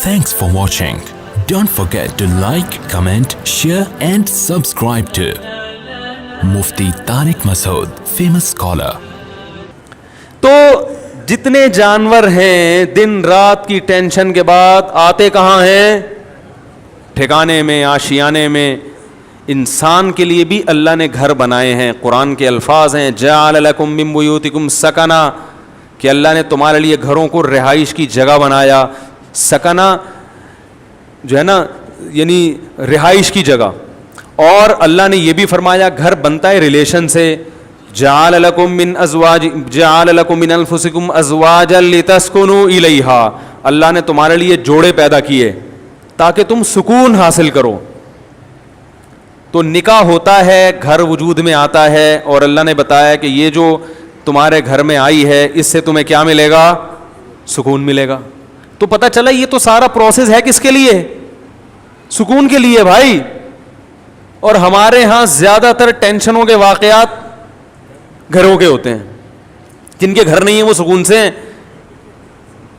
Thanks for watching. Don't forget to like, comment, share and subscribe to Mufti Tariq Masood, famous scholar. تو جتنے جانور ہیں دن رات کی ٹینشن کے بعد آتے کہاں ہیں؟ ٹھکانے میں، آشیانے میں. انسان کے لیے بھی اللہ نے گھر بنائے ہیں. قرآن کے الفاظ ہیں جعل لکم من بیوتکم سکنا، کہ اللہ نے تمہارے لیے گھروں کو رہائش کی جگہ بنایا. سکنا جو ہے نا یعنی رہائش کی جگہ. اور اللہ نے یہ بھی فرمایا گھر بنتا ہے ریلیشن سے. جعل لکم من انفسکم ازواجا لتسکنوا الیہا، اللہ نے تمہارے لیے جوڑے پیدا کیے تاکہ تم سکون حاصل کرو. تو نکاح ہوتا ہے، گھر وجود میں آتا ہے، اور اللہ نے بتایا کہ یہ جو تمہارے گھر میں آئی ہے اس سے تمہیں کیا ملے گا؟ سکون ملے گا. تو پتہ چلا یہ تو سارا پروسیس ہے کس کے لیے؟ سکون کے لیے بھائی. اور ہمارے ہاں زیادہ تر ٹینشنوں کے واقعات گھروں کے ہوتے ہیں. جن کے گھر نہیں ہیں وہ سکون سے ہیں،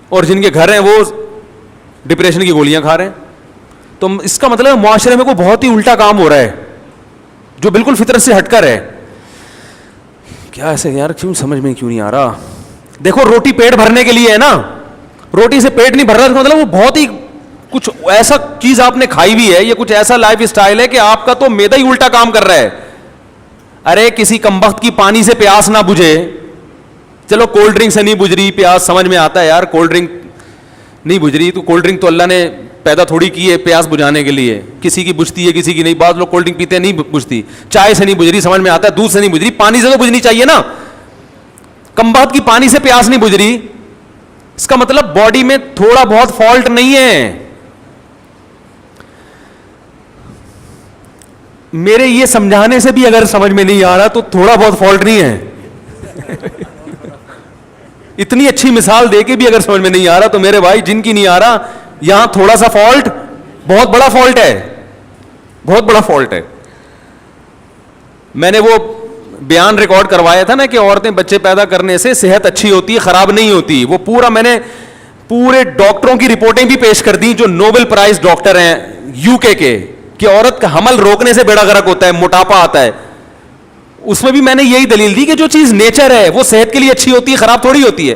اور جن کے گھر ہیں وہ ڈپریشن کی گولیاں کھا رہے ہیں. تو اس کا مطلب معاشرے میں کوئی بہت ہی الٹا کام ہو رہا ہے جو بالکل فطرت سے ہٹ کر ہے. کیا ایسے یار کیوں سمجھ میں کیوں نہیں آ رہا؟ دیکھو روٹی پیٹ بھرنے کے لیے ہے نا، روٹی سے پیٹ نہیں بھر رہا، مطلب وہ بہت ہی کچھ ایسا چیز آپ نے کھائی بھی ہے، یہ کچھ ایسا لائف اسٹائل ہے کہ آپ کا تو معدہ ہی الٹا کام کر رہا ہے. ارے کسی کمبخت کی پانی سے پیاس نہ بجھے، چلو کولڈ ڈرنک سے نہیں بجھ رہی پیاس، سمجھ میں آتا ہے یار کولڈ ڈرنک نہیں بجھ رہی، تو کولڈ ڈرنک تو اللہ نے پیدا تھوڑی کی ہے پیاس بجھانے کے لیے. کسی کی بجھتی ہے کسی کی نہیں. بعض لوگ کولڈ ڈرنک پیتے ہیں نہیں بجھتی. چائے سے نہیں بجھ رہی سمجھ میں آتا ہے، دودھ سے نہیں بجھ رہی، پانی سے تو بجھنی چاہیے نا. کمبخت کی پانی سے پیاس نہیں بجھ رہی، اس کا مطلب باڈی میں تھوڑا بہت فالٹ نہیں ہے. میرے یہ سمجھانے سے بھی اگر سمجھ میں نہیں آ رہا تو تھوڑا بہت فالٹ نہیں ہے. اتنی اچھی مثال دے کے بھی اگر سمجھ میں نہیں آ رہا تو میرے بھائی جن کی نہیں آ رہا، یہاں تھوڑا سا فالٹ بہت بڑا فالٹ ہے، بہت بڑا فالٹ ہے. میں نے وہ بیان ریکارڈ کروایا تھا نا کہ عورتیں بچے پیدا کرنے سے صحت اچھی ہوتی ہے، خراب نہیں ہوتی. وہ پورا میں نے پورے ڈاکٹروں کی رپورٹیں بھی پیش کر دی جو نوبل پرائز ڈاکٹر ہیں یو کے کہ عورت کا حمل روکنے سے بیڑا غرق ہوتا ہے، موٹاپا آتا ہے. اس میں بھی میں نے یہی دلیل دی کہ جو چیز نیچر ہے وہ صحت کے لیے اچھی ہوتی ہے، خراب تھوڑی ہوتی ہے.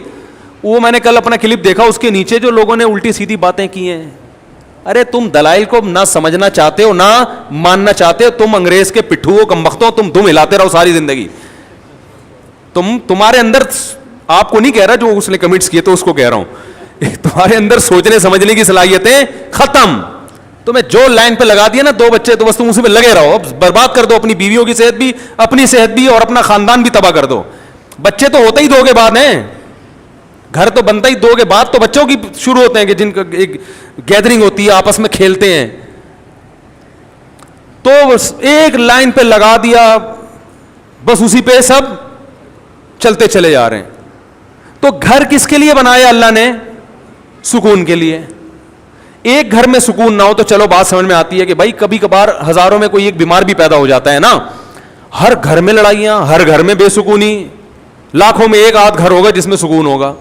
وہ میں نے کل اپنا کلپ دیکھا، اس کے نیچے جو لوگوں نے الٹی سیدھی باتیں کی ہیں. ارے تم دلائل کو نہ سمجھنا چاہتے ہو نہ ماننا چاہتے ہو، تم انگریز کے پٹھو ہو، کمبختوں، تم دم ہلاتے رہو ساری زندگی. تمہارے اندر، آپ کو نہیں کہہ رہا جو اس نے کمنٹس کیے تو اس کو کہہ رہا ہوں، تمہارے اندر سوچنے سمجھنے کی صلاحیتیں ختم. تمہیں جو لائن پہ لگا دیا نا 2 بچے تو بس تم اسی پہ لگے رہو، اب برباد کر دو اپنی بیویوں کی صحت بھی، اپنی صحت بھی، اور اپنا خاندان بھی تباہ کر دو. بچے تو ہوتے ہی 2 کے بعد ہیں، گھر تو بنتا ہی 2 کے بعد، تو بچوں کی شروع ہوتے ہیں کہ جن کا ایک گیدرنگ ہوتی ہے آپس میں کھیلتے ہیں. تو ایک لائن پہ لگا دیا بس اسی پہ سب چلتے چلے جا رہے ہیں. تو گھر کس کے لیے بنایا اللہ نے؟ سکون کے لیے. ایک گھر میں سکون نہ ہو تو چلو بات سمجھ میں آتی ہے کہ بھائی کبھی کبھار ہزاروں میں کوئی ایک بیمار بھی پیدا ہو جاتا ہے نا. ہر گھر میں لڑائیاں، ہر گھر میں بے سکونی، لاکھوں میں ایک آدھ گھر ہوگا جس میں سکون ہوگا.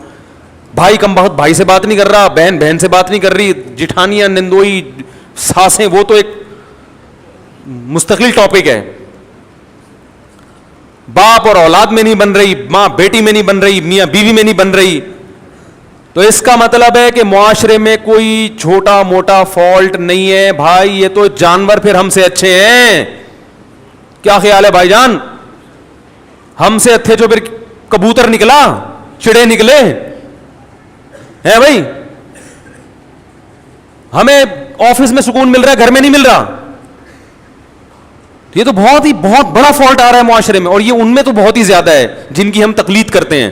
بھائی کم بہت بھائی سے بات نہیں کر رہا، بہن بہن سے بات نہیں کر رہی، جٹھانیاں، نندوئی، ساسیں، وہ تو ایک مستقل ٹاپک ہے. باپ اور اولاد میں نہیں بن رہی، ماں بیٹی میں نہیں بن رہی، میاں بیوی میں نہیں بن رہی. تو اس کا مطلب ہے کہ معاشرے میں کوئی چھوٹا موٹا فالٹ نہیں ہے بھائی. یہ تو جانور پھر ہم سے اچھے ہیں. کیا خیال ہے بھائی جان؟ ہم سے اچھے جو پھر کبوتر نکلا، چڑے نکلے ہیں بھائی. ہمیں آفس میں سکون مل رہا ہے، گھر میں نہیں مل رہا. یہ تو بہت بڑا فالٹ آ رہا ہے معاشرے میں، اور یہ ان میں تو بہت ہی زیادہ ہے جن کی ہم تقلید کرتے ہیں.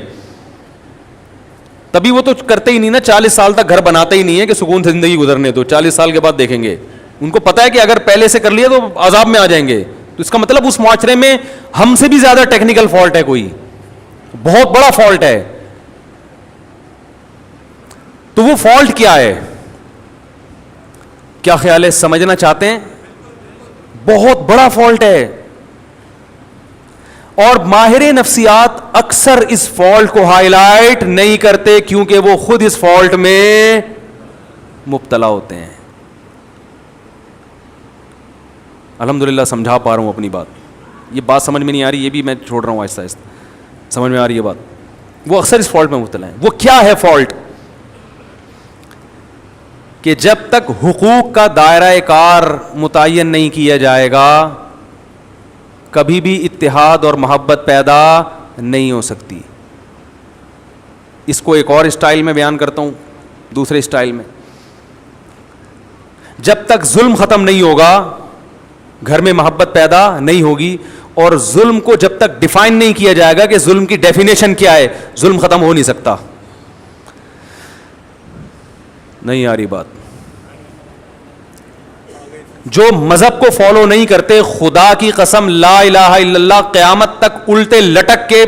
تبھی وہ تو کرتے ہی نہیں نا، 40 سال تک گھر بناتے ہی نہیں ہے کہ سکون سے زندگی گزرنے دو، 40 سال کے بعد دیکھیں گے. ان کو پتا ہے کہ اگر پہلے سے کر لیا تو عذاب میں آ جائیں گے. تو اس کا مطلب اس معاشرے میں ہم سے بھی زیادہ ٹیکنیکل فالٹ ہے، کوئی بہت بڑا فالٹ ہے. تو وہ فالٹ کیا ہے؟ کیا خیال ہے؟ سمجھنا چاہتے ہیں؟ بہت بڑا فالٹ ہے. اور ماہر نفسیات اکثر اس فالٹ کو ہائی لائٹ نہیں کرتے کیونکہ وہ خود اس فالٹ میں مبتلا ہوتے ہیں. الحمدللہ سمجھا پا رہا ہوں اپنی بات. یہ بات سمجھ میں نہیں آ رہی, یہ بھی میں چھوڑ رہا ہوں آہستہ آہستہ. سمجھ میں آ رہی ہے بات؟ وہ اکثر اس فالٹ میں مبتلا ہیں. وہ کیا ہے فالٹ؟ کہ جب تک حقوق کا دائرہ کار متعین نہیں کیا جائے گا کبھی بھی اتحاد اور محبت پیدا نہیں ہو سکتی. اس کو ایک اور اسٹائل میں بیان کرتا ہوں, دوسرے اسٹائل میں. جب تک ظلم ختم نہیں ہوگا گھر میں محبت پیدا نہیں ہوگی, اور ظلم کو جب تک ڈیفائن نہیں کیا جائے گا کہ ظلم کی ڈیفینیشن کیا ہے, ظلم ختم ہو نہیں سکتا. نہیں آ رہی بات؟ جو مذہب کو فالو نہیں کرتے, خدا کی قسم لا الہ الا اللہ, قیامت تک الٹے لٹک کے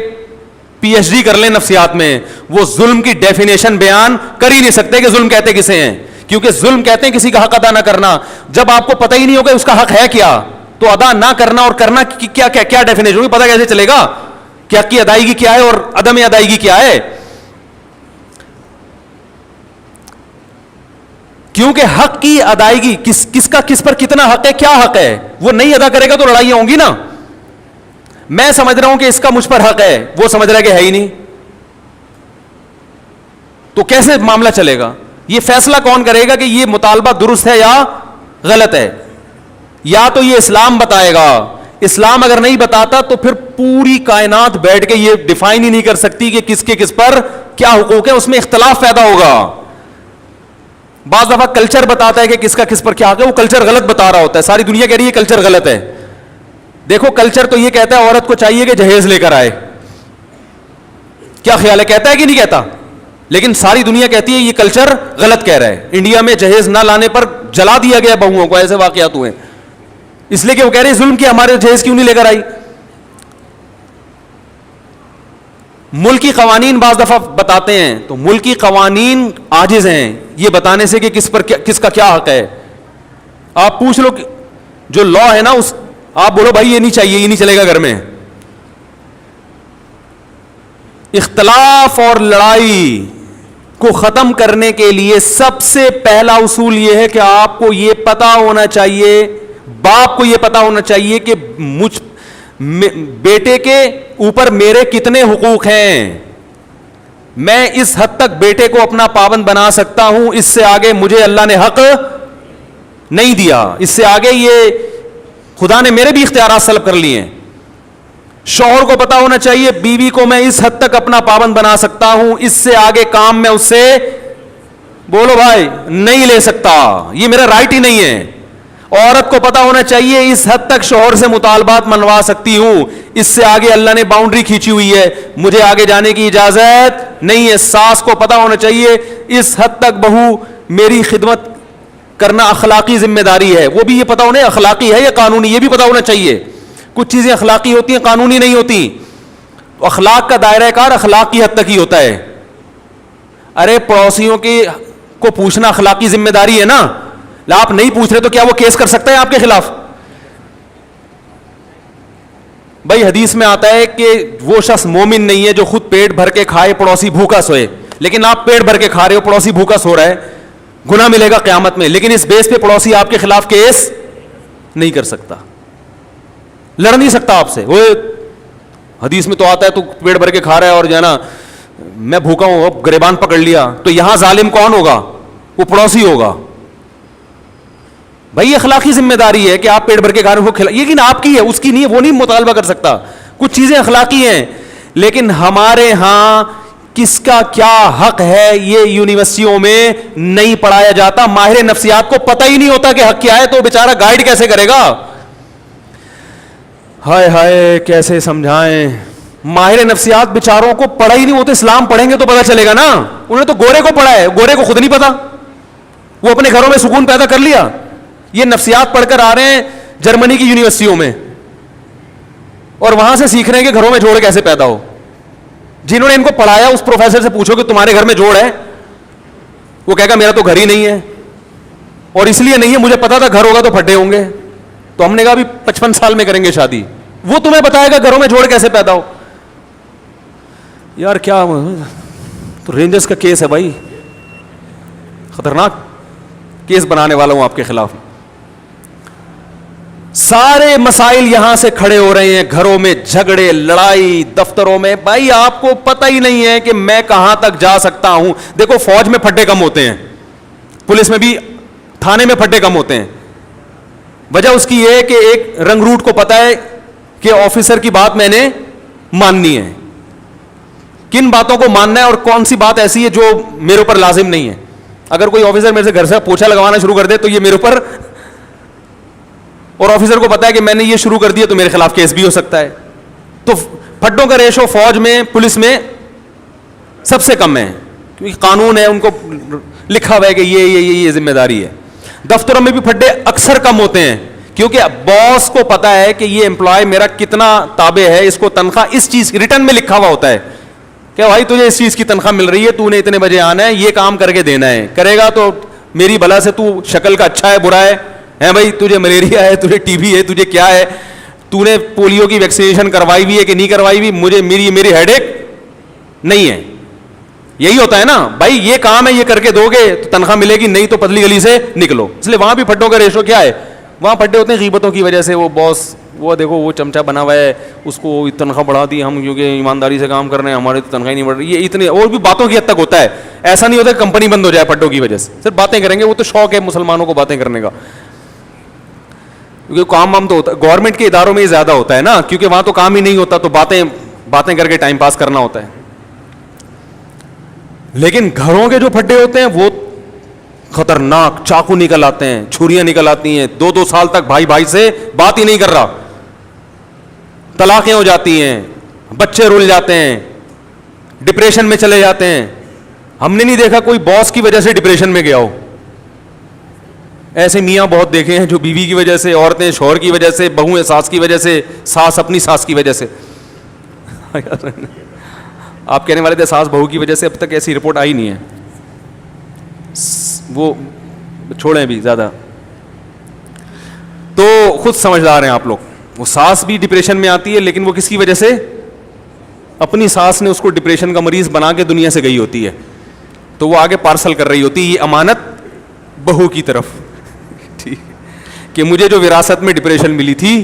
پی ایچ ڈی کر لیں نفسیات میں, وہ ظلم کی ڈیفینیشن بیان کر ہی نہیں سکتے کہ ظلم کہتے کسے ہیں. کیونکہ ظلم کہتے ہیں کسی کا حق ادا نہ کرنا. جب آپ کو پتہ ہی نہیں ہوگا اس کا حق ہے کیا, تو ادا نہ کرنا اور کرنا کیا کیا کیا ڈیفینیشن ہوگی, پتہ کیسے چلے گا کہ حق کی ادائیگی کیا ہے اور عدم ادائیگی کیا ہے؟ کیونکہ حق کی ادائیگی کس کا کس پر کتنا حق ہے, کیا حق ہے, وہ نہیں ادا کرے گا تو لڑائیاں ہوں گی نا. میں سمجھ رہا ہوں کہ اس کا مجھ پر حق ہے, وہ سمجھ رہا ہے کہ ہے ہی نہیں, تو کیسے معاملہ چلے گا؟ یہ فیصلہ کون کرے گا کہ یہ مطالبہ درست ہے یا غلط ہے؟ یا تو یہ اسلام بتائے گا. اسلام اگر نہیں بتاتا تو پھر پوری کائنات بیٹھ کے یہ ڈیفائن ہی نہیں کر سکتی کہ کس کے کس پر کیا حقوق ہے, اس میں اختلاف پیدا ہوگا. بعض دفعہ کلچر بتاتا ہے کہ کس کا کس پر کیا حق ہے, وہ کلچر غلط بتا رہا ہوتا ہے, ساری دنیا کہہ رہی ہے کلچر غلط ہے. دیکھو کلچر تو یہ کہتا ہے عورت کو چاہیے کہ جہیز لے کر آئے. کیا خیال ہے, کہتا ہے کہ نہیں کہتا؟ لیکن ساری دنیا کہتی ہے یہ کلچر غلط کہہ رہا ہے. انڈیا میں جہیز نہ لانے پر جلا دیا گیا بہوؤں کو, ایسے واقعات ہوئے, اس لیے کہ وہ کہہ رہے ہیں ظلم کیا, ہمارے جہیز کیوں نہیں لے کر آئی. ملکی قوانین بعض دفعہ بتاتے ہیں تو ملکی قوانین عاجز ہیں یہ بتانے سے کہ کس کا کیا حق ہے. آپ پوچھ لو جو لا ہے نا, اس آپ بولو بھائی یہ نہیں چاہیے, یہ نہیں چلے گا گھر میں. اختلاف اور لڑائی کو ختم کرنے کے لیے سب سے پہلا اصول یہ ہے کہ آپ کو یہ پتا ہونا چاہیے, باپ کو یہ پتا ہونا چاہیے کہ بیٹے کے اوپر میرے کتنے حقوق ہیں. میں اس حد تک بیٹے کو اپنا پابند بنا سکتا ہوں, اس سے آگے مجھے اللہ نے حق نہیں دیا, اس سے آگے یہ خدا نے میرے بھی اختیارات سلب کر لیے ہیں. شوہر کو پتا ہونا چاہیے بیوی کو میں اس حد تک اپنا پابند بنا سکتا ہوں, اس سے آگے کام میں اس سے بولو بھائی نہیں لے سکتا, یہ میرا رائٹ ہی نہیں ہے. عورت کو پتا ہونا چاہیے اس حد تک شوہر سے مطالبات منوا سکتی ہوں, اس سے آگے اللہ نے باؤنڈری کھینچی ہوئی ہے, مجھے آگے جانے کی اجازت نہیں ہے. ساس کو پتا ہونا چاہیے اس حد تک بہو میری خدمت کرنا اخلاقی ذمہ داری ہے, وہ بھی یہ پتا ہونا اخلاقی ہے یا قانونی, یہ بھی پتا ہونا چاہیے. کچھ چیزیں اخلاقی ہوتی ہیں, قانونی نہیں ہوتی. اخلاق کا دائرہ کار اخلاق کی حد تک ہی ہوتا ہے. ارے پڑوسیوں کو پوچھنا اخلاقی ذمہ داری ہے نا, آپ نہیں پوچھ رہے تو کیا وہ کیس کر سکتا ہے آپ کے خلاف؟ بھائی حدیث میں آتا ہے کہ وہ شخص مومن نہیں ہے جو خود پیٹ بھر کے کھائے پڑوسی بھوکا سوئے. لیکن آپ پیٹ بھر کے کھا رہے ہو, پڑوسی بھوکا سو رہا ہے, گناہ ملے گا قیامت میں. لیکن اس بیس پہ پڑوسی آپ کے خلاف کیس نہیں کر سکتا, لڑ نہیں سکتا آپ سے. وہ حدیث میں تو آتا ہے تو پیٹ بھر کے کھا رہا ہے اور جو ہے نا میں بھوکا ہوں, اب گریبان پکڑ لیا, تو یہاں ظالم کون ہوگا؟ وہ پڑوسی ہوگا. بھائی اخلاقی ذمہ داری ہے کہ آپ پیٹ بھر کے کھا رہے ہو, لیکن آپ کی ہے, اس کی نہیں ہے, وہ نہیں مطالبہ کر سکتا. کچھ چیزیں اخلاقی ہیں, لیکن ہمارے ہاں کس کا کیا حق ہے یہ یونیورسٹیوں میں نہیں پڑھایا جاتا. ماہر نفسیات کو پتہ ہی نہیں ہوتا کہ حق کیا ہے, تو بیچارہ گائیڈ کیسے کرے گا؟ ہائے ہائے کیسے سمجھائیں. ماہر نفسیات بیچاروں کو پڑھا ہی نہیں, وہ تو اسلام پڑھیں گے تو پتہ چلے گا نا. انہوں نے تو گورے کو پڑھا ہے, گورے کو خود نہیں پتا, وہ اپنے گھروں میں سکون پیدا کر لیا. یہ نفسیات پڑھ کر آ رہے ہیں جرمنی کی یونیورسٹیوں میں, اور وہاں سے سیکھ رہے ہیں کہ گھروں میں جوڑ کیسے پیدا ہو. جنہوں نے ان کو پڑھایا اس پروفیسر سے پوچھو کہ تمہارے گھر میں جوڑ ہے, وہ کہے گا میرا تو گھر ہی نہیں ہے, اور اس لیے نہیں ہے مجھے پتا تھا گھر ہوگا تو پھڈے ہوں گے. تو ہم نے کہا ابھی 55 سال میں کریں گے شادی, وہ تمہیں بتائے گا گھروں میں جوڑ کیسے پیدا ہو. یار کیا تو رینجرز کا کیس ہے بھائی, خطرناک کیس بنانے والا ہوں آپ کے خلاف. سارے مسائل یہاں سے کھڑے ہو رہے ہیں, گھروں میں جھگڑے, لڑائی, دفتروں میں. بھائی آپ کو پتہ ہی نہیں ہے کہ میں کہاں تک جا سکتا ہوں. دیکھو فوج میں پھڈے کم ہوتے ہیں, پولیس میں بھی, تھانے میں پھڈے کم ہوتے ہیں. وجہ اس کی یہ ہے کہ ایک رنگ روٹ کو پتا ہے کہ آفیسر کی بات میں نے ماننی ہے, کن باتوں کو ماننا ہے اور کون سی بات ایسی ہے جو میرے اوپر لازم نہیں ہے. اگر کوئی آفیسر میرے سے گھر سے پوچھا لگوانا شروع کر دے تو یہ میرے اوپر, اور آفیسر کو پتا ہے کہ میں نے یہ شروع کر دیا تو میرے خلاف کیس بھی ہو سکتا ہے. تو پھڈوں کا ریشو فوج میں, پولیس میں سب سے کم ہے, کیونکہ قانون ہے, ان کو لکھا ہوا ہے کہ یہ ذمہ داری ہے. دفتروں میں بھی پھڈے اکثر کم ہوتے ہیں, کیونکہ باس کو پتا ہے کہ یہ امپلائی میرا کتنا تابع ہے, اس کو تنخواہ اس چیز ریٹرن میں لکھا ہوا ہوتا ہے کہ بھائی تجھے اس چیز کی تنخواہ مل رہی ہے, تو نے اتنے بجے آنا ہے, یہ کام کر کے دینا ہے, کرے گا تو میری بلا سے, تو شکل کا اچھا ہے برا ہے بھائی, تجھے ملیریا ہے, تجھے ٹی بی ہے, تجھے کیا ہے, تو نے پولیو کی ویکسینیشن کروائی ہوئی ہے کہ نہیں کروائی ہوئی, مجھے میری ہیڈ ایک نہیں ہے. یہی ہوتا ہے نا بھائی, یہ کام ہے, یہ کر کے دو گے تو تنخواہ ملے گی, نہیں تو پتلی گلی سے نکلو. اس لیے وہاں بھی پھڈوں کا ریشو کیا ہے, وہاں پھڈے ہوتے ہیں غیبتوں کی وجہ سے. وہ باس, وہ دیکھو وہ چمچا بنا ہوا ہے, اس کو تنخواہ بڑھا دی ہم کیونکہ ایمانداری سے کام کر رہے ہیں, ہماری تو تنخواہ نہیں بڑھ رہی. یہ اتنے اور بھی باتوں کی حد تک ہوتا ہے. ایسا نہیں ہوتا کہ کمپنی بند ہو جائے پھڈوں کی وجہ سے, صرف باتیں کریں گے. وہ تو شوق ہے مسلمانوں کو باتیں کرنے کا, کیونکہ کام وام تو ہوتا ہے گورنمنٹ کے اداروں میں ہی زیادہ ہوتا ہے نا, کیونکہ وہاں تو کام ہی نہیں ہوتا, تو باتیں کر کے ٹائم پاس کرنا ہوتا ہے. لیکن گھروں کے جو پھڈے ہوتے ہیں وہ خطرناک, چاقو نکل آتے ہیں, چھریاں نکل آتی ہیں, 2 سال تک بھائی سے بات ہی نہیں کر رہا, طلاقیں ہو جاتی ہیں, بچے رول جاتے ہیں, ڈپریشن میں چلے جاتے ہیں. ہم نے نہیں دیکھا کوئی باس کی وجہ سے ڈپریشن میں گیا ہو. ایسے میاں بہت دیکھے ہیں جو بیوی کی وجہ سے, عورتیں شوہر کی وجہ سے, بہویں ساس کی وجہ سے, ساس اپنی ساس کی وجہ سے. آپ کہنے والے تھے ساس بہو کی وجہ سے, اب تک ایسی رپورٹ آئی نہیں ہے, وہ چھوڑیں بھی زیادہ. تو خود سمجھدار ہیں آپ لوگ. وہ ساس بھی ڈپریشن میں آتی ہے, لیکن وہ کس کی وجہ سے, اپنی ساس نے اس کو ڈپریشن کا مریض بنا کے دنیا سے گئی ہوتی ہے, تو وہ آگے پارسل کر رہی ہوتی ہے یہ امانت بہو کی طرف, ٹھیک, کہ مجھے جو وراثت میں ڈپریشن ملی تھی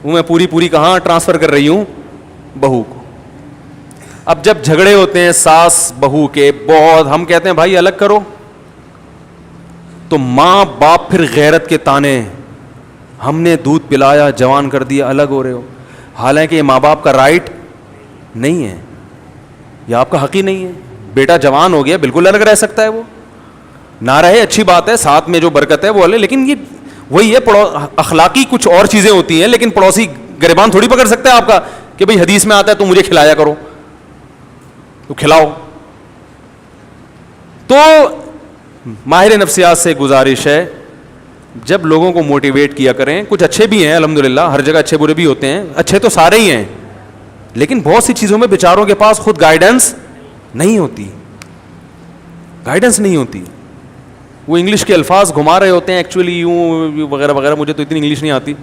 وہ میں پوری کہاں ٹرانسفر کر رہی ہوں, بہو کو. اب جب جھگڑے ہوتے ہیں ساس بہو کے بہت, ہم کہتے ہیں بھائی الگ کرو, تو ماں باپ پھر غیرت کے تانے, ہم نے دودھ پلایا جوان کر دیا, الگ ہو رہے ہو. حالانکہ یہ ماں باپ کا رائٹ نہیں ہے, یہ آپ کا حق ہی نہیں ہے. بیٹا جوان ہو گیا, بالکل الگ رہ سکتا ہے, وہ نہ رہے اچھی بات ہے, ساتھ میں جو برکت ہے وہ الگ, لیکن یہ وہی ہے, اخلاقی کچھ اور چیزیں ہوتی ہیں. لیکن پڑوسی گریبان تھوڑی پکڑ سکتا ہے آپ کا کہ بھئی حدیث میں آتا ہے تو مجھے کھلایا کرو, تو کھلاؤ. تو ماہر نفسیات سے گزارش ہے, جب لوگوں کو موٹیویٹ کیا کریں, کچھ اچھے بھی ہیں الحمدللہ, ہر جگہ اچھے برے بھی ہوتے ہیں, اچھے تو سارے ہی ہیں, لیکن بہت سی چیزوں میں بیچاروں کے پاس خود گائیڈنس نہیں ہوتی, گائیڈنس نہیں ہوتی. وہ انگلش کے الفاظ گھما رہے ہوتے ہیں ایکچولی یوں وغیرہ وغیرہ, مجھے تو اتنی انگلش نہیں آتی.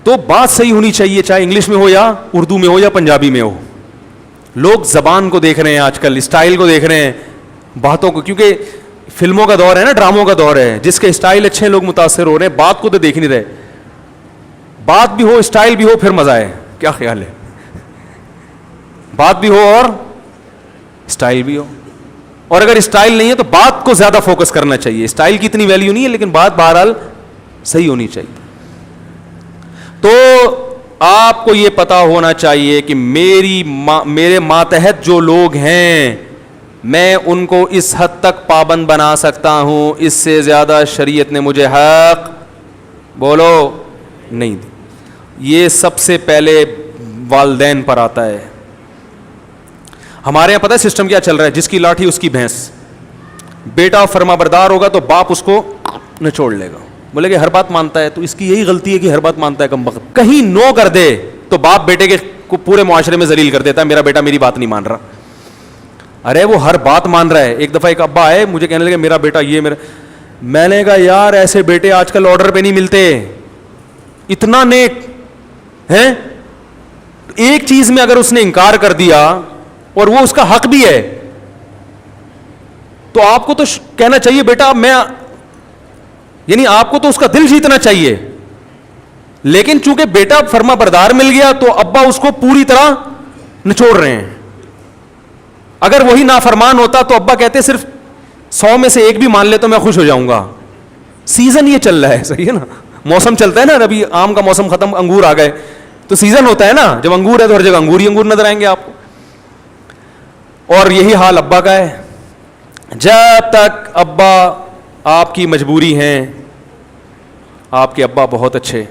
تو بات صحیح ہونی چاہیے, چاہے انگلش میں ہو یا اردو میں ہو یا پنجابی میں ہو. لوگ زبان کو دیکھ رہے ہیں آج کل, اسٹائل کو دیکھ رہے ہیں, باتوں کو, کیونکہ فلموں کا دور ہے نا, ڈراموں کا دور ہے, جس کے اسٹائل اچھے ہیں لوگ متاثر ہو رہے ہیں, بات کو تو دیکھ نہیں رہے. بات بھی ہو اسٹائل بھی ہو پھر مزہ ہے. کیا خیال ہے, بات بھی ہو اور اسٹائل بھی ہو, اور اگر اسٹائل نہیں ہے تو بات کو زیادہ فوکس کرنا چاہیے. اسٹائل کی اتنی ویلیو نہیں ہے, لیکن بات بہرحال صحیح ہونی چاہیے. تو آپ کو یہ پتا ہونا چاہیے کہ میرے ماتحت جو لوگ ہیں, میں ان کو اس حد تک پابند بنا سکتا ہوں, اس سے زیادہ شریعت نے مجھے حق بولو نہیں دی. یہ سب سے پہلے والدین پر آتا ہے. ہمارے یہاں پتہ ہے سسٹم کیا چل رہا ہے, جس کی لاٹھی اس کی بھینس. بیٹا فرما بردار ہوگا تو باپ اس کو نچوڑ لے گا, بولے کہ ہر بات مانتا ہے, تو اس کی یہی غلطی ہے کہ ہر بات مانتا ہے کم وقت. کہیں نو کر دے تو باپ بیٹے کے کو پورے معاشرے میں ذلیل کر دیتا ہے, میرا بیٹا میری بات نہیں مان رہا. ارے وہ ہر بات مان رہا ہے. ایک دفعہ ایک ابا آئے مجھے کہنے لگے میرا بیٹا یہ میرا, میں نے کہا یار ایسے بیٹے آج کل آرڈر پہ نہیں ملتے, اتنا نیک ہیں. ایک چیز میں اگر اس نے انکار کر دیا اور وہ اس کا حق بھی ہے, تو آپ کو تو کہنا چاہیے بیٹا میں, یعنی آپ کو تو اس کا دل جیتنا چاہیے, لیکن چونکہ بیٹا فرما بردار مل گیا تو ابا اس کو پوری طرح نچوڑ رہے ہیں. اگر وہی نافرمان ہوتا تو ابا کہتے صرف 100 میں سے 1 بھی مان لے تو میں خوش ہو جاؤں گا. سیزن یہ چل رہا ہے, صحیح ہے نا, موسم چلتا ہے نا, ابھی آم کا موسم ختم, انگور آ گئے, تو سیزن ہوتا ہے نا, جب انگور ہے تو ہر جگہ انگور ہی انگور نظر آئیں گے آپ کو. اور یہی حال ابا کا ہے. جب تک ابا آپ کی مجبوری ہیں, آپ کے ابا بہت اچھے,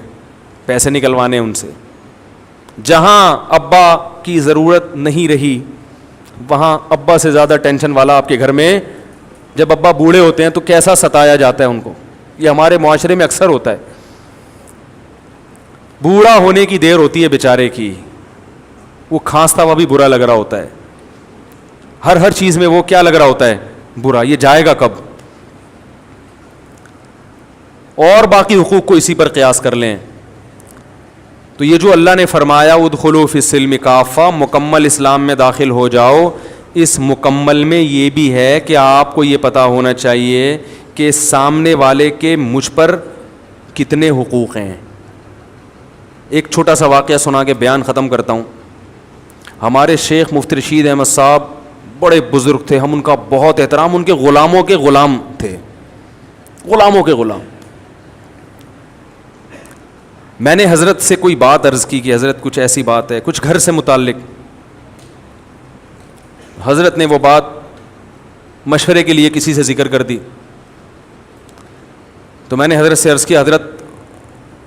پیسے نکلوانے ان سے, جہاں ابا کی ضرورت نہیں رہی وہاں ابا سے زیادہ ٹینشن والا آپ کے گھر میں, جب ابا بوڑھے ہوتے ہیں تو کیسا ستایا جاتا ہے ان کو. یہ ہمارے معاشرے میں اکثر ہوتا ہے. بوڑھا ہونے کی دیر ہوتی ہے بیچارے کی, وہ کھانستا ہوا بھی برا لگ رہا ہوتا ہے, ہر چیز میں وہ کیا لگ رہا ہوتا ہے, برا, یہ جائے گا کب. اور باقی حقوق کو اسی پر قیاس کر لیں. تو یہ جو اللہ نے فرمایا ادخلوا فی السلم کافہ, مکمل اسلام میں داخل ہو جاؤ, اس مکمل میں یہ بھی ہے کہ آپ کو یہ پتا ہونا چاہیے کہ سامنے والے کے مجھ پر کتنے حقوق ہیں. ایک چھوٹا سا واقعہ سنا کے بیان ختم کرتا ہوں. ہمارے شیخ مفتی رشید احمد صاحب بڑے بزرگ تھے, ہم ان کا بہت احترام, ان کے غلاموں کے غلام تھے, غلاموں کے غلام. میں نے حضرت سے کوئی بات عرض کی کہ حضرت کچھ ایسی بات ہے, کچھ گھر سے متعلق. حضرت نے وہ بات مشورے کے لیے کسی سے ذکر کر دی. تو میں نے حضرت سے عرض کیا حضرت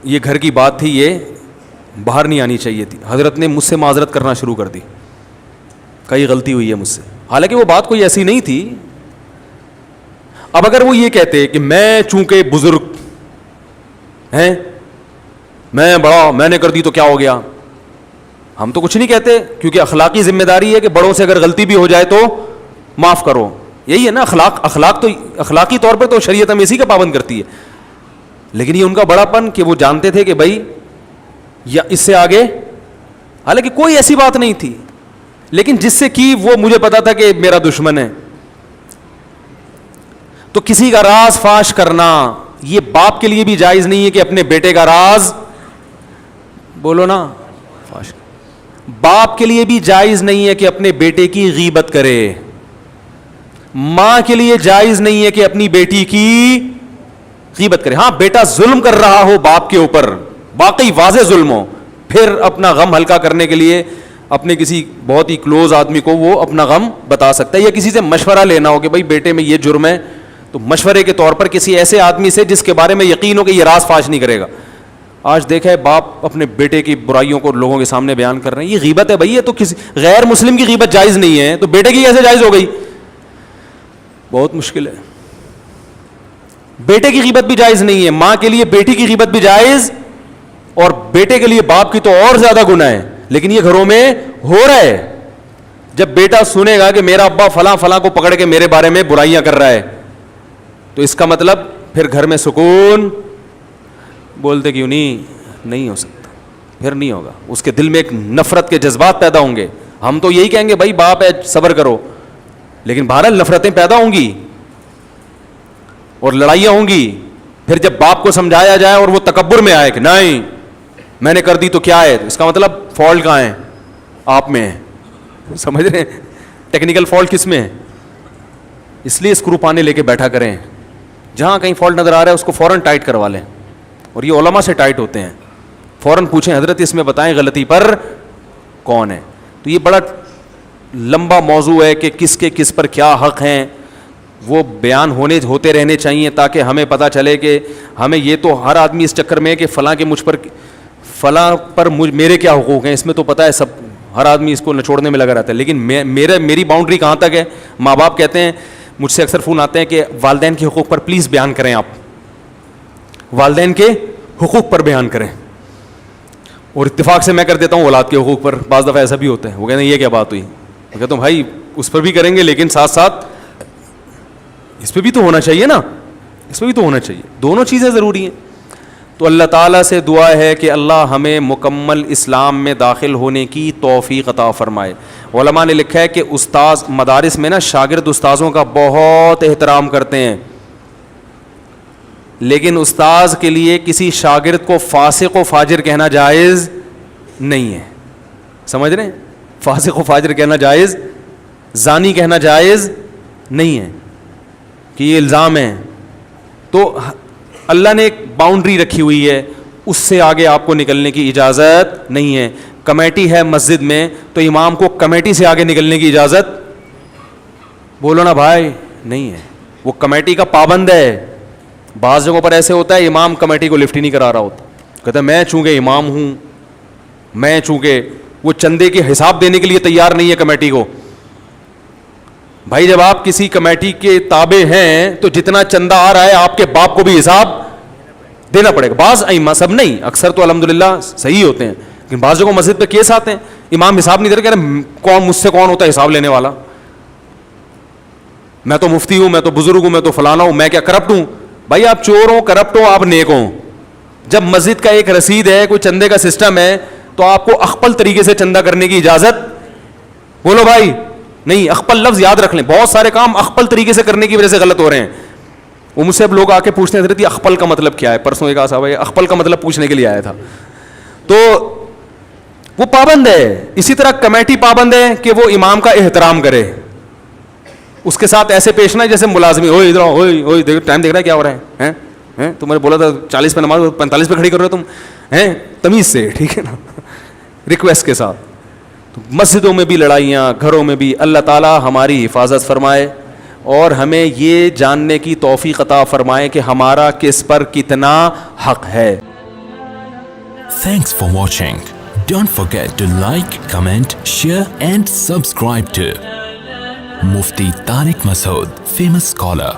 یہ گھر کی بات تھی, یہ باہر نہیں آنی چاہیے تھی. حضرت نے مجھ سے معذرت کرنا شروع کر دی, کئی غلطی ہوئی ہے مجھ سے, حالانکہ وہ بات کوئی ایسی نہیں تھی. اب اگر وہ یہ کہتے کہ میں چونکہ بزرگ ہیں, میں بڑا, میں نے کر دی تو کیا ہو گیا, ہم تو کچھ نہیں کہتے, کیونکہ اخلاقی ذمہ داری ہے کہ بڑوں سے اگر غلطی بھی ہو جائے تو معاف کرو. یہی ہے نا اخلاق تو اخلاقی طور پہ تو شریعت ہم اسی کا پابند کرتی ہے. لیکن یہ ان کا بڑا پن کہ وہ جانتے تھے کہ بھائی یا اس سے آگے, حالانکہ کوئی ایسی بات نہیں تھی, لیکن جس سے کی وہ مجھے پتا تھا کہ میرا دشمن ہے. تو کسی کا راز فاش کرنا یہ باپ کے لیے بھی جائز نہیں ہے کہ اپنے بیٹے کا راز, بولو نا, فاش. باپ کے لیے بھی جائز نہیں ہے کہ اپنے بیٹے کی غیبت کرے. ماں کے لیے جائز نہیں ہے کہ اپنی بیٹی کی غیبت کرے. ہاں بیٹا ظلم کر رہا ہو باپ کے اوپر, واقعی واضح ظلم ہو, پھر اپنا غم ہلکا کرنے کے لیے اپنے کسی بہت ہی کلوز آدمی کو وہ اپنا غم بتا سکتا ہے, یا کسی سے مشورہ لینا ہو کہ بھائی بیٹے میں یہ جرم ہے, تو مشورے کے طور پر کسی ایسے آدمی سے جس کے بارے میں یقین ہو کہ یہ راز فاش نہیں کرے گا. آج دیکھا ہے باپ اپنے بیٹے کی برائیوں کو لوگوں کے سامنے بیان کر رہے ہیں, یہ غیبت ہے بھائی. یہ تو کسی غیر مسلم کی غیبت جائز نہیں ہے, تو بیٹے کی کیسے جائز ہو گئی؟ بہت مشکل ہے. بیٹے کی غیبت بھی جائز نہیں ہے, ماں کے لیے بیٹی کی غیبت بھی جائز, اور بیٹے کے لیے باپ کی تو اور زیادہ گناہ ہے. لیکن یہ گھروں میں ہو رہا ہے. جب بیٹا سنے گا کہ میرا ابا فلاں فلاں کو پکڑ کے میرے بارے میں برائیاں کر رہا ہے, تو اس کا مطلب پھر گھر میں سکون, بولتے کیوں نہیں ہو سکتا, پھر نہیں ہوگا. اس کے دل میں ایک نفرت کے جذبات پیدا ہوں گے. ہم تو یہی کہیں گے بھائی باپ ہے صبر کرو, لیکن بہرحال نفرتیں پیدا ہوں گی اور لڑائیاں ہوں گی. پھر جب باپ کو سمجھایا جائے اور وہ تکبر میں آئے کہ نہیں میں نے کر دی تو کیا ہے, اس کا مطلب فالٹ کہاں ہے؟ آپ میں ہے. سمجھ رہے ہیں ٹیکنیکل فالٹ کس میں ہے؟ اس لیے اسکرو پانے لے کے بیٹھا کریں, جہاں کہیں فالٹ نظر آ رہا ہے اس کو فوراً ٹائٹ کروا لیں. اور یہ علماء سے ٹائٹ ہوتے ہیں, فوراً پوچھیں حضرت اس میں بتائیں غلطی پر کون ہے. تو یہ بڑا لمبا موضوع ہے کہ کس کے کس پر کیا حق ہیں, وہ بیان ہوتے رہنے چاہیے تاکہ ہمیں پتہ چلے کہ ہمیں یہ تو ہر آدمی اس چکر میں کہ فلاں کے مجھ پر فلاں پر میرے کیا حقوق ہیں, اس میں تو پتہ ہے سب, ہر آدمی اس کو نچوڑنے میں لگا رہتا ہے. لیکن میری باؤنڈری کہاں تک ہے؟ ماں باپ کہتے ہیں, مجھ سے اکثر فون آتے ہیں کہ والدین کے حقوق پر پلیز بیان کریں, آپ والدین کے حقوق پر بیان کریں. اور اتفاق سے میں کر دیتا ہوں اولاد کے حقوق پر. بعض دفعہ ایسا بھی ہوتا ہے, وہ کہتے ہیں یہ کیا بات ہوئی, میں کہتا ہوں بھائی اس پر بھی کریں گے لیکن ساتھ ساتھ اس پہ بھی تو ہونا چاہیے نا, اس پہ بھی تو ہونا چاہیے, دونوں چیزیں ضروری ہیں. تو تو اللہ تعالیٰ سے دعا ہے کہ اللہ ہمیں مکمل اسلام میں داخل ہونے کی توفیق عطا فرمائے. علماء نے لکھا ہے کہ استاذ مدارس میں نا شاگرد استاذوں کا بہت احترام کرتے ہیں, لیکن استاذ کے لیے کسی شاگرد کو فاسق و فاجر کہنا جائز نہیں ہے. سمجھ رہے ہیں؟ فاسق و فاجر کہنا جائز, زانی کہنا جائز نہیں ہے کہ یہ الزام ہے. تو اللہ نے ایک باؤنڈری رکھی ہوئی ہے, اس سے آگے آپ کو نکلنے کی اجازت نہیں ہے. کمیٹی ہے مسجد میں تو امام کو کمیٹی سے آگے نکلنے کی اجازت, بولو نا بھائی, نہیں ہے. وہ کمیٹی کا پابند ہے. بعض جگہوں پر ایسے ہوتا ہے امام کمیٹی کو لفٹ ہی نہیں کرا رہا ہوتا, کہتا ہے میں چونکہ امام ہوں, میں چونکہ, وہ چندے کے حساب دینے کے لیے تیار نہیں ہے کمیٹی کو. بھائی جب آپ کسی کمیٹی کے تابع ہیں تو جتنا چندہ آ رہا ہے آپ کے باپ کو بھی حساب دینا پڑے گا. بعض ائمہ, سب نہیں, اکثر تو الحمدللہ صحیح ہوتے ہیں, لیکن بعض جگہوں مسجد پہ کیس آتے ہیں امام حساب نہیں دے رہے, کہہ رہے کون مجھ سے کون ہوتا ہے حساب لینے والا, میں تو مفتی ہوں, میں تو بزرگ ہوں, میں تو فلانا ہوں, میں کیا کرپٹ ہوں. بھائی آپ چور ہوں, کرپٹ ہو, آپ نیک ہوں. جب مسجد کا ایک رسید ہے, کوئی چندے کا سسٹم ہے, تو آپ کو اخپل طریقے سے چندہ کرنے کی اجازت, بولو بھائی, نہیں. اخپل لفظ یاد رکھ لیں, بہت سارے کام اخپل طریقے سے کرنے کی وجہ سے غلط ہو رہے ہیں. وہ مجھ سے اب لوگ آ کے پوچھتے ہیں حضرت اخپل کا مطلب کیا ہے. پرسوں ایک صاحب اخپل کا مطلب پوچھنے کے لیے آیا تھا, تو وہ پابند ہے. اسی طرح کمیٹی پابند ہے کہ وہ امام کا احترام کرے, اس کے ساتھ ایسے پیش نہ جیسے ملازمی, ہوئے ادھر ہوئے ٹائم دیکھ رہا ہے کیا ہو رہا ہے, تمہیں بولا تھا 40 پہ نماز 45 پہ کھڑی کر رہے ہو تم, ہیں تمیز سے, ٹھیک ہے نا, ریکویسٹ کے ساتھ. تو مسجدوں میں بھی لڑائیاں, گھروں میں بھی, اللہ تعالیٰ ہماری حفاظت فرمائے اور ہمیں یہ جاننے کی توفیق عطا فرمائے کہ ہمارا کس پر کتنا حق ہے. Thanks for watching. Don't forget to like, comment, share and subscribe to Mufti Tariq Masood, famous scholar.